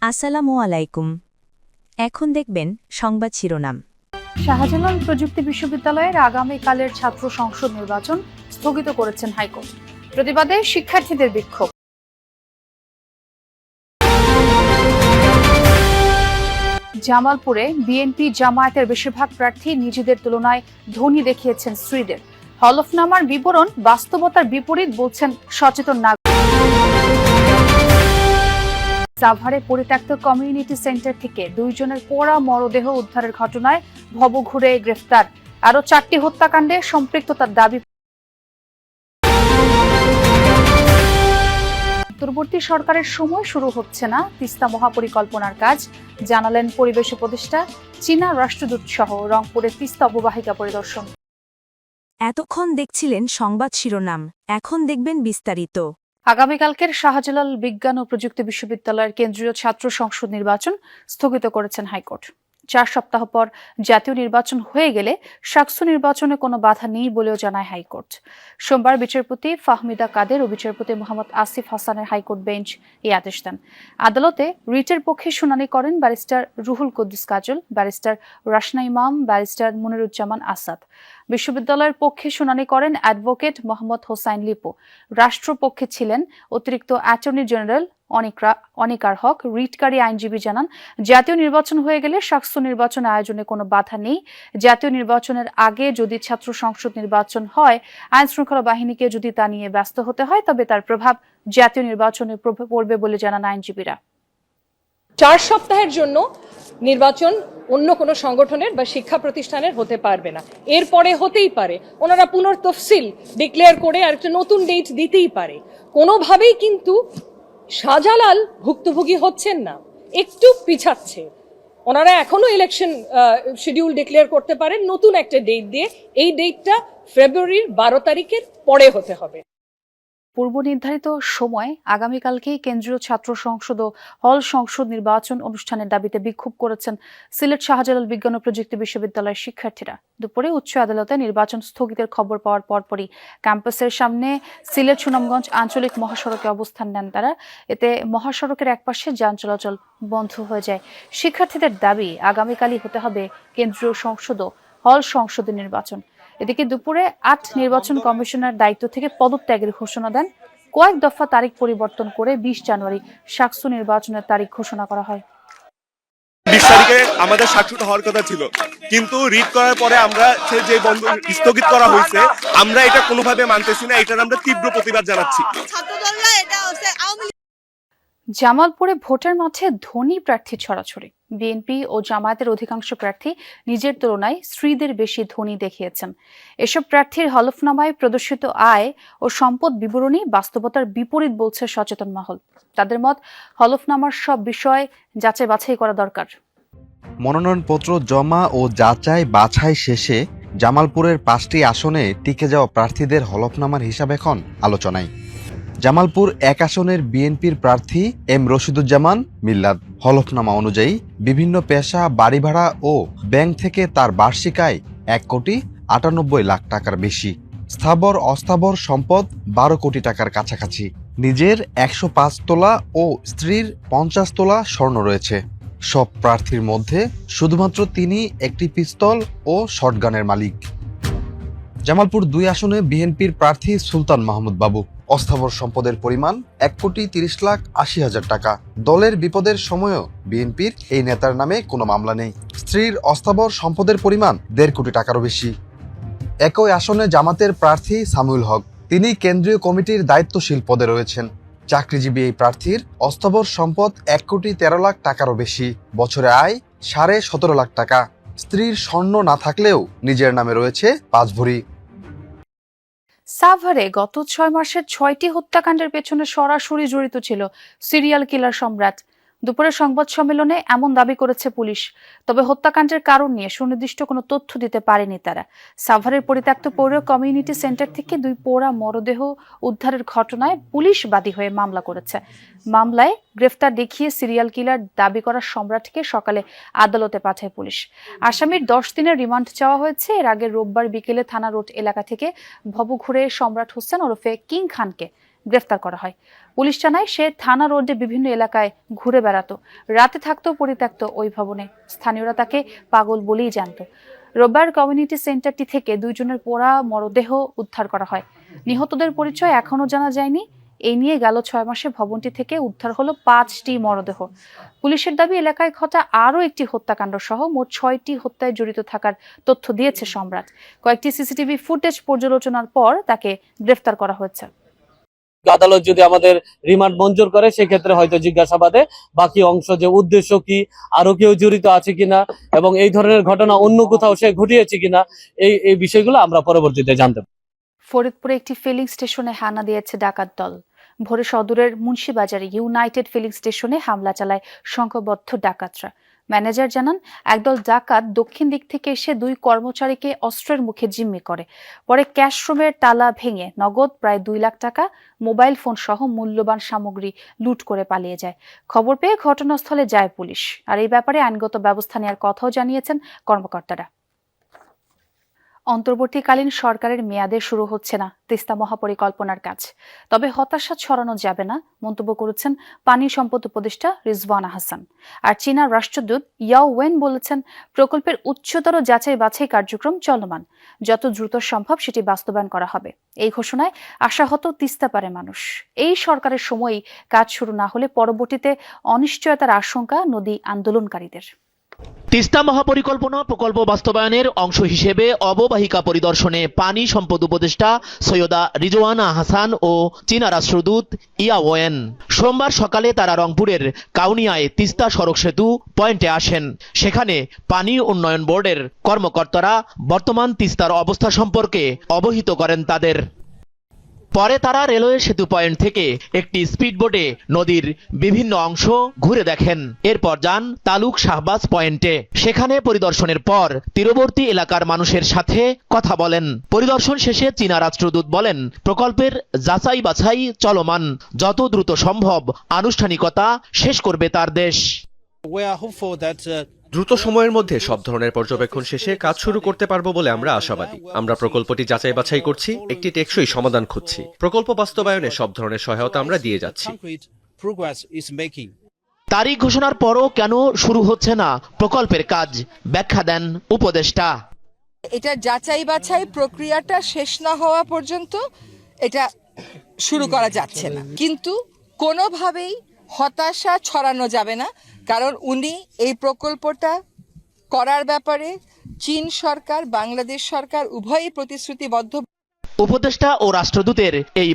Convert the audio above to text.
আসসালামু আলাইকুম। এখন দেখবেন সংবাদ শিরোনাম। শাহজালাল প্রযুক্তি বিশ্ববিদ্যালয়ের আগামীকালের ছাত্র সংসদ নির্বাচন স্থগিত করেছেন হাইকোর্ট। প্রতিবাদে শিক্ষার্থীদের বিক্ষোভ। জামালপুরে বিএনপি জামায়াতের বেশিরভাগ প্রার্থী নিজেদের তুলনায় ধনী দেখিয়েছেন স্ত্রীদের। হলফনামার বিবরণ বাস্তবতার বিপরীত বলছেন সচেতন নাগরিক। সাভারে পরিত্যক্ত কমিউনিটি সেন্টার থেকে 2 জনের পোড়া মরদেহ উদ্ধারের ঘটনায় ভবঘুরে গ্রেফতার। আরও 4টি হত্যাকাণ্ডে সম্পৃক্ততার দাবি। অন্তর্বর্তী সরকারের সময় শুরু হচ্ছে না তিস্তা মহাপরিকল্পনার কাজ, জানালেন পরিবেশ উপদেষ্টা। চীনা রাষ্ট্রদূত সহ রংপুরে তিস্তা অববাহিকা পরিদর্শন। এতক্ষণ দেখছিলেন সংবাদ শিরোনাম, এখন দেখবেন বিস্তারিত। আগামীকালকের শাহজালাল বিজ্ঞান ও প্রযুক্তি বিশ্ববিদ্যালয়ের কেন্দ্রীয় ছাত্র সংসদ নির্বাচন স্থগিত করেছেন হাইকোর্ট। 4 সপ্তাহ পর জাতীয় নির্বাচন হয়ে গেলে শাকসু নির্বাচনে কোনো বাধা নেই বলেও জানায় হাইকোর্ট। সোমবার বিচারপতি ফাহমিদা কাদের ও বিচারপতি মোহাম্মদ আসিফ হাসানের হাইকোর্ট বেঞ্চ এই আদেশ দেন। আদালতে রিটের পক্ষে শুনানি করেন ব্যারিস্টার রুহুল কুদ্দুস কাজল, ব্যারিস্টার রাশনা ইমাম, ব্যারিস্টার মুনিরুজ্জামান আসাদ। বিশ্ববিদ্যালয়ের পক্ষে শুনানি করেন অ্যাডভোকেট মোহাম্মদ হোসাইন লিপু। রাষ্ট্রপক্ষে ছিলেন অতিরিক্ত অ্যাটর্নি জেনারেল অনিকার হক। রিটকারী আইনজীবী জানান, জাতীয় নির্বাচন হয়ে গেলে শাকসু নির্বাচন আয়োজনে কোনো বাধা নেই। জাতীয় নির্বাচনের আগে যদি ছাত্র সংসদ নির্বাচন হয়, আইন শৃঙ্খলা বাহিনীকে যদি তা নিয়ে ব্যস্ত হতে হয়, তবে তার প্রভাব জাতীয় নির্বাচনে পড়বে বলে জানান আইনজীবীরা। 4 সপ্তাহের জন্য নির্বাচন অন্য কোনো সংগঠনের বা শিক্ষা প্রতিষ্ঠানের হতে পারবে না। এরপরে হতেই পারে ওনারা পুনর্তফসিল ডিক্লেয়ার করে আর একটা নতুন ডেট দিতেই পারে। কোনোভাবেই কিন্তু শাহজালাল ভুক্তভোগী হচ্ছেন না, একটু পিছাচ্ছে। ওনারা এখনো ইলেকশন শিডিউল ডিক্লেয়ার করতে পারেন নতুন একটা ডেট দিয়ে। এই ডেটটা ফেব্রুয়ারির 12 তারিখের পরে হতে হবে। পূর্ব নির্ধারিত সময় আগামীকালকেই কেন্দ্রীয় ছাত্র সংসদ ও হল সংসদ নির্বাচন অনুষ্ঠানের দাবিতে বিক্ষোভ করেছেন সিলেট শাহজালাল বিজ্ঞান ও প্রযুক্তি বিশ্ববিদ্যালয়ের শিক্ষার্থীরা। দুপুরে উচ্চ আদালতে নির্বাচন স্থগিতের খবর পাওয়ার পরপরই ক্যাম্পাসের সামনে সিলেট সুনামগঞ্জ আঞ্চলিক মহাসড়কে অবস্থান নেন তারা। এতে মহাসড়কের একপাশে যান চলাচল বন্ধ হয়ে যায়। শিক্ষার্থীদের দাবি, আগামীকালই হতে হবে কেন্দ্রীয় সংসদ ও হল সংসদের নির্বাচন। এদিকে দুপুরে 8 নির্বাচন কমিশনার দায়িত্ব থেকে পদত্যাগের ঘোষণা দেন। কয়েক দফা তারিখ পরিবর্তন করে 20 জানুয়ারি শাকসু নির্বাচনের তারিখ ঘোষণা করা হয়। 20 তারিখে আমাদের শাকসুটা হওয়ার কথা ছিল, কিন্তু রিট করার পরে আমরা যে বন্ধ স্থগিত করা হয়েছে, আমরা এটা কোনোভাবে মানতেছি না। এটার আমরা তীব্র প্রতিবাদ জানাচ্ছি। জামালপুরে ভোটের মাঠে ধনী প্রার্থী ছড়াছড়ি। বিএনপি ও জামায়াতের অধিকাংশ প্রার্থী নিজের তুলনায় স্ত্রীদের বেশি ধনী দেখিয়েছেন। এসব প্রার্থীর হলফনামায় প্রদর্শিত আয় ও সম্পদ বিবরণী বাস্তবতার বিপরীত বলছে সচেতন মহল। তাদের মত, হলফনামার সব বিষয় যাচাই বাছাই করা দরকার। মনোনয়নপত্র জমা ও যাচাই বাছাই শেষে জামালপুরের 5টি আসনে টিকে যাওয়া প্রার্থীদের হলফনামার হিসাব এখন আলোচনায়। জামালপুর 1 আসনের বিএনপির প্রার্থী এম রশিদুজ্জামান মিল্লাত। হলফনামা অনুযায়ী বিভিন্ন পেশা, বাড়ি ভাড়া ও ব্যাংক থেকে তার বার্ষিক আয় 1,98,00,000 টাকার বেশি। স্থাবর অস্থাবর সম্পদ 12 কোটি টাকার কাছাকাছি। নিজের 105 তোলা ও স্ত্রীর 50 তোলা স্বর্ণ রয়েছে। সব প্রার্থীর মধ্যে শুধুমাত্র তিনি একটি পিস্তল ও শটগানের মালিক। জামালপুর 2 আসনে বিএনপির প্রার্থী সুলতান মাহমুদ বাবু। অস্থাবর সম্পদের পরিমাণ 1,30,80,000 টাকা। দলের বিপদের সময়ও বিএনপির এই নেতার নামে কোনো মামলা নেই। স্ত্রীর অস্থাবর সম্পদের পরিমাণ 1.5 কোটি টাকারও বেশি। একই আসনে জামাতের প্রার্থী সামিউল হক, তিনি কেন্দ্রীয় কমিটির দায়িত্বশীল পদে রয়েছেন। চাকরিজীবী এই প্রার্থীর অস্থাবর সম্পদ 1,13,00,000 টাকারও বেশি। বছরে আয় 17.5 টাকা। স্ত্রীর স্বর্ণ না থাকলেও নিজের নামে রয়েছে 5 ভরি। সাভারে গত 6 মাসের 6টি হত্যাকাণ্ডের পেছনে সরাসরি জড়িত ছিল সিরিয়াল কিলার সম্রাট। দুপুরে সংবাদ সম্মেলনে এমন দাবি করেছে পুলিশ। তবে হত্যাকাণ্ডের কারণ নিয়ে সুনির্দিষ্ট কোনো তথ্য দিতে পারেনি তারা। সাভারের পরিত্যক্ত পৌর কমিউনিটি সেন্টার থেকে 2 পোড়া মরদেহ উদ্ধারের ঘটনায় পুলিশ বাদী হয়ে মামলা করেছে। মামলায় গ্রেফতার দেখিয়ে সিরিয়াল কিলার দাবি করা সম্রাটকে সকালে আদালতে পাঠায় পুলিশ। আসামির 10 দিনের রিমান্ড চাওয়া হয়েছে। এর আগে রোববার বিকেলে থানা রোড এলাকা থেকে ভবঘুরে সম্রাট হোসেন ওরফে কিং খানকে গ্রেফতার করা হয়। পুলিশ জানায় সে থানা রোডে বিভিন্ন এলাকায় ঘুরে বেড়াতো, রাতে থাকতো পরিত্যক্ত ওই ভবনে। স্থানীয়রা তাকে পাগল বলেই জানত। রোববার কমিউনিটি সেন্টারটি থেকে 2 জনের পোড়া মরদেহ উদ্ধার করা হয়। নিহতদের পরিচয় এখনো জানা যায়নি। এই নিয়ে গেল 6 মাসে ভবনটি থেকে উদ্ধার হলো 5টি মরদেহ। পুলিশের দাবি এলাকায় ঘটা আরও একটি হত্যাকাণ্ড সহ মোট 6টি হত্যায় জড়িত থাকার তথ্য দিয়েছে সম্রাট। কয়েকটি সিসিটিভি ফুটেজ পর্যালোচনার পর তাকে গ্রেফতার করা হয়েছে। আদালত যদি আমাদের রিমান্ড মঞ্জুর করে সেক্ষেত্রে হয়তো জিজ্ঞাসাবাদে বাকি অংশ, যে উদ্দেশ্য কি, আরো কেউ জড়িত আছে কিনা এবং এই ধরনের ঘটনা অন্য কোথাও সে ঘটিয়েছে কিনা, এই বিষয়গুলো আমরা পরবর্তীতে জানতে পারব। ফরিদপুরে একটি ফিলিং স্টেশনে হানা দিয়েছে ডাকাত দল। ভোরে সদরের মুন্সিবাজারে ইউনাইটেড ফিলিং স্টেশনে হামলা চালায় সংঘবদ্ধ ডাকাতরা। ম্যানেজার জানান, একদল ডাকাত দক্ষিণ দিক থেকে এসে 2 কর্মচারীকে অস্ত্রের মুখে জিম্মি করে। পরে ক্যাশ রুমের তালা ভেঙে নগদ প্রায় 2 লাখ টাকা, মোবাইল ফোন সহ মূল্যবান সামগ্রী লুট করে পালিয়ে যায়। খবর পেয়ে ঘটনাস্থলে যায় পুলিশ। আর এই ব্যাপারে আইনগত ব্যবস্থা নেওয়ার কথাও জানিয়েছেন কর্মকর্তারা। অন্তর্বর্তীকালীন সরকারের মেয়াদে শুরু হচ্ছে না তিস্তা মহাপরিকল্পনার কাজ, তবে হতাশা ছড়ানো যাবে না মন্তব্য করেছেন পানি সম্পদ উপদেষ্টা রিজওয়ানা হাসান। আর চীনা রাষ্ট্রদূত ইয়াও ওয়েন বলেছেন, প্রকল্পের উচ্চতর যাচাই বাছাই কার্যক্রম চলমান, যত দ্রুত সম্ভব সেটি বাস্তবায়ন করা হবে। এই ঘোষণায় আশাহত তিস্তা পারে মানুষ। এই সরকারের সময়ই কাজ শুরু না হলে পরবর্তীতে অনিশ্চয়তার আশঙ্কা নদী আন্দোলনকারীদের। তিস্তা মহাপরিকল্পনা প্রকল্প বাস্তবায়নের অংশ হিসেবে অববাহিকা পরিদর্শনে পানি সম্পদ উপদেষ্টা সৈয়দা রিজওয়ানা হাসান ও চীনা রাষ্ট্রদূত ইয়া ওয়েন সোমবার সকালে তারা রংপুরের কাউনিয়ায় তিস্তা সড়ক সেতু পয়েন্টে আসেন। সেখানে পানি উন্নয়ন বোর্ডের কর্মকর্তারা বর্তমান তিস্তার অবস্থা সম্পর্কে অবহিত করেন তাদের। পরে তারা রেলওয়ে সেতু পয়েন্ট থেকে একটি স্পিডবোটে নদীর বিভিন্ন অংশ ঘুরে দেখেন। এরপর যান তালুক শাহবাজ পয়েন্টে। সেখানে পরিদর্শনের পর তীরবর্তী এলাকার মানুষের সাথে কথা বলেন। পরিদর্শন শেষে চীনা রাষ্ট্রদূত বলেন, প্রকল্পের যাচাই বাছাই চলমান, যত দ্রুত সম্ভব আনুষ্ঠানিকতা শেষ করবে তার দেশ। দ্রুত সময়ের মধ্যে সব ধরনের পর্যবেক্ষণ শেষে কাজ শুরু করতে পারবো বলে আমরা আশাবাদী। আমরা প্রকল্পটি যাচাই বাছাই করছি, একটি টেকসই সমাধান খুঁজছি। প্রকল্প বাস্তবায়নে সব ধরনের সহায়তা আমরা দিয়ে যাচ্ছি। তারিখ ঘোষণার পরও কেন শুরু হচ্ছে না প্রকল্পের কাজ, ব্যাখ্যা দেন উপদেষ্টা। এটা যাচাই বাছাই প্রক্রিয়াটা শেষ না হওয়া পর্যন্ত এটা শুরু করা যাচ্ছে না, কিন্তু কোনোভাবেই হতাশা ছড়ানো যাবে না, কারণ উনি এই প্রকল্পটা করার ব্যাপারে চীন সরকার, বাংলাদেশ সরকার উভয়ই প্রতিশ্রুতিবদ্ধ। উপদেষ্টা ও রাষ্ট্রদূতের এই